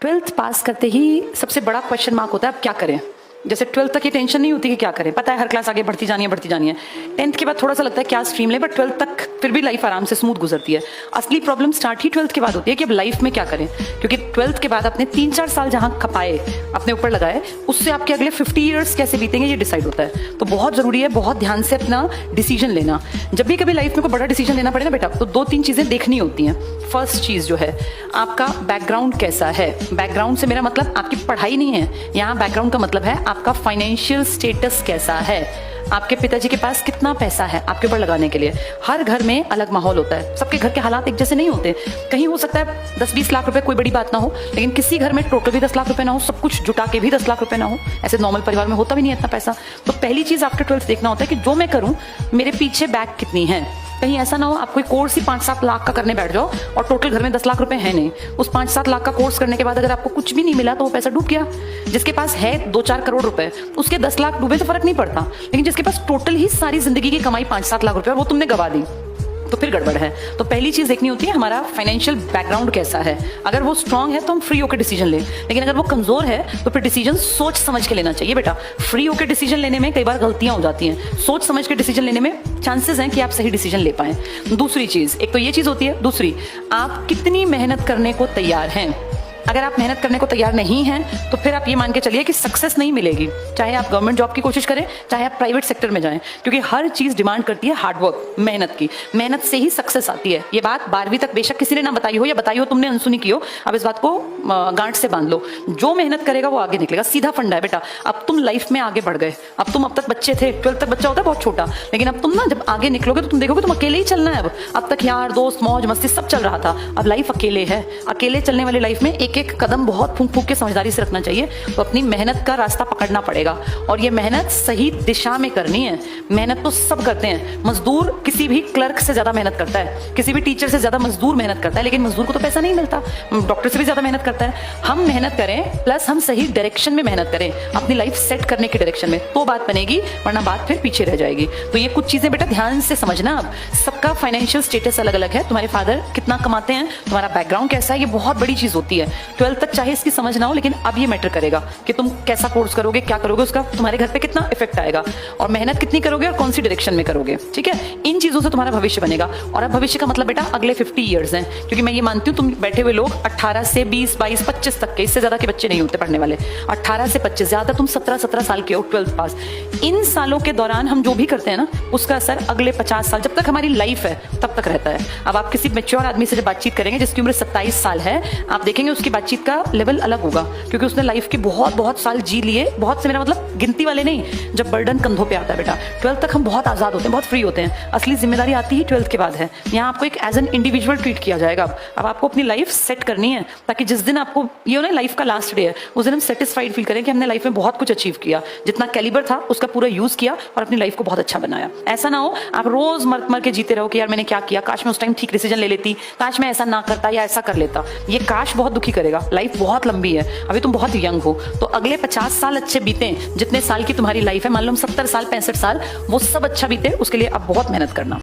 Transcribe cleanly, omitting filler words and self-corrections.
Twelfth pass करते ही सबसे बड़ा क्वेश्चन मार्क होता है अब क्या करें। जैसे ट्वेल्थ तक ये टेंशन नहीं होती कि क्या करें, पता है हर क्लास आगे बढ़ती जानी है। टेंथ के बाद थोड़ा सा लगता है क्या स्ट्रीम ले, बट ट्वेल्थ तक फिर भी लाइफ आराम से स्मूथ गुजरती है। असली प्रॉब्लम स्टार्ट ही ट्वेल्थ के बाद होती है कि अब लाइफ में क्या करें, क्योंकि ट्वेल्थ के बाद अपने 3-4 साल जहां खपाए, अपने ऊपर लगाए, उससे आपके अगले 50 ईयर्स कैसे बीतेंगे ये डिसाइड होता है। तो बहुत जरूरी है बहुत ध्यान से अपना डिसीजन लेना। जब भी कभी लाइफ में कोई बड़ा डिसीजन लेना पड़े ना बेटा, तो 2-3 चीजें देखनी होती हैं। फर्स्ट चीज जो है आपका बैकग्राउंड कैसा है। बैकग्राउंड से मेरा मतलब आपकी पढ़ाई नहीं है, यहाँ बैकग्राउंड का मतलब है आपका फाइनेंशियल स्टेटस कैसा है। आपके पिताजी के पास कितना पैसा है आपके ऊपर लगाने के लिए। हर घर में अलग माहौल होता है, सबके घर के हालात एक जैसे नहीं होते। कहीं हो सकता है 10-20 लाख रुपए कोई बड़ी बात ना हो, लेकिन किसी घर में टोटल भी 10 लाख रुपए ना हो, सब कुछ जुटा के भी 10 लाख रुपए ना हो। ऐसे नॉर्मल परिवार में होता भी नहीं है इतना पैसा। तो पहली चीज आफ्टर 12th देखना होता है कि जो मैं करूं मेरे पीछे बैक कितनी है। कहीं ऐसा ना हो आप कोई कोर्स ही 5-7 लाख का करने बैठ जाओ और टोटल घर में 10 लाख रुपए है नहीं। उस 5-7 लाख का कोर्स करने के बाद अगर आपको कुछ भी नहीं मिला तो वो पैसा डूब गया। जिसके पास है 2-4 करोड़ रुपए उसके 10 लाख डूबे तो फर्क नहीं पड़ता, लेकिन जिसके पास टोटल ही सारी जिंदगी की कमाई 5-7 लाख रुपए और वो तुमने गवा दी तो फिर गड़बड़ है। तो पहली चीज देखनी होती है हमारा फाइनेंशियल बैकग्राउंड कैसा है। अगर वो स्ट्रांग है तो हम फ्री होकर डिसीजन लें, लेकिन अगर वो कमजोर है तो फिर डिसीजन सोच समझ के लेना चाहिए बेटा। फ्री होकर डिसीजन लेने में कई बार गलतियां हो जाती हैं, सोच समझ के डिसीजन लेने में चांसेस हैं कि आप सही डिसीजन ले पाएं। दूसरी चीज, एक तो ये चीज होती है, दूसरी आप कितनी मेहनत करने को तैयार हैं। अगर आप मेहनत करने को तैयार नहीं हैं तो फिर आप ये मान के चलिए कि सक्सेस नहीं मिलेगी, चाहे आप गवर्नमेंट जॉब की कोशिश करें चाहे आप प्राइवेट सेक्टर में जाएं, क्योंकि हर चीज डिमांड करती है हार्डवर्क, मेहनत की। मेहनत से ही सक्सेस आती है। ये बात 12वीं तक बेशक किसी ने ना बताई हो या बताई हो तुमने अनसुनी की हो, अब इस बात को गांठ से बांध लो। जो मेहनत करेगा वो आगे निकलेगा, सीधा फंडा है बेटा। अब तुम लाइफ में आगे बढ़ गए, अब तक बच्चे थे, 12th तक बच्चा होता है बहुत छोटा, लेकिन अब तुम ना जब आगे निकलोगे तो तुम देखोगे तुम अकेले ही चलना है। अब तक यार दोस्त मौज मस्ती सब चल रहा था, अब लाइफ अकेले है। अकेले चलने वाली लाइफ में एक एक कदम बहुत फूंक फूंक के समझदारी से रखना चाहिए। तो अपनी मेहनत का रास्ता पकड़ना पड़ेगा और ये मेहनत सही दिशा में करनी है। मेहनत तो सब करते हैं, मजदूर किसी भी क्लर्क से ज्यादा मेहनत करता है, किसी भी टीचर से ज्यादा मजदूर मेहनत करता है, लेकिन मजदूर को तो पैसा नहीं मिलता। डॉक्टर से भी ज्यादा मेहनत करता है। हम मेहनत करें प्लस हम सही डायरेक्शन में मेहनत करें, अपनी लाइफ सेट करने की डायरेक्शन में, तो बात बनेगी, वरना बात फिर पीछे रह जाएगी। तो ये कुछ चीजें बेटा ध्यान से समझना। अब सबका फाइनेंशियल स्टेटस अलग अलग है। तुम्हारे फादर कितना कमाते हैं, तुम्हारा बैकग्राउंड कैसा है, ये बहुत बड़ी चीज होती है। 12th तक चाहे इसकी समझ ना हो, लेकिन अब ये मैटर करेगा कि तुम कैसा कोर्स करोगे, क्या करोगे, उसका तुम्हारे घर पे कितना इफेक्ट आएगा और मेहनत कितनी करोगे और कौन सी डायरेक्शन में करोगे। ठीक है, इन चीजों से तुम्हारा भविष्य बनेगा। और अब भविष्य का मतलब बेटा अगले 50 ईयर्स हैं, क्योंकि मैं ये मानती हूँ तुम बैठे हुए लोग 18 से 20, 22, 25 तक के, इससे ज्यादा के बच्चे नहीं होते पढ़ने वाले। 18 से 25, ज्यादा तुम 17 साल के हो 12th पास। इन सालों के दौरान हम जो भी करते हैं ना उसका असर अगले 50 साल, जब तक हमारी लाइफ है तब तक रहता है। अब आप किसी मैच्योर आदमी से जब बातचीत करेंगे जिसकी उम्र 27 साल है, आप देखेंगे उसकी बातचीत का लेवल अलग होगा, क्योंकि उसने लाइफ के बहुत साल जी लिए। बहुत से मेरा मतलब गिनती वाले नहीं, जब बर्डन कंधों पे आता है बेटा। 12th तक हम बहुत आजाद होते हैं, बहुत फ्री होते हैं। असली जिम्मेदारी आती ही 12th के बाद है। यहाँ आपको एक एज एन इंडिविजुअल ट्रीट किया जाएगा। अब आपको अपनी लाइफ सेट करनी है, ताकि जिस दिन आपको ये हो ना लाइफ का लास्ट डे है, उस दिन हम सेटिस्फाइड फील करें कि हमने लाइफ में बहुत कुछ अचीव किया, जितना कैलिबर था उसका पूरा यूज किया और अपनी लाइफ को बहुत अच्छा बनाया। ऐसा ना हो आप रोज मर के जीते रहो कि यार मैंने क्या किया, काश मैं उस टाइम ठीक डिसीजन ले लेती, काश मैं ऐसा ना करता या ऐसा कर लेता। ये काश बहुत दुखी करेगा। लाइफ बहुत लंबी है, अभी तुम बहुत यंग हो, तो अगले 50 साल अच्छे बीते, जितने साल की तुम्हारी लाइफ है, मान लो 70 साल 65 साल, वो सब अच्छा बीते, उसके लिए अब बहुत मेहनत करना।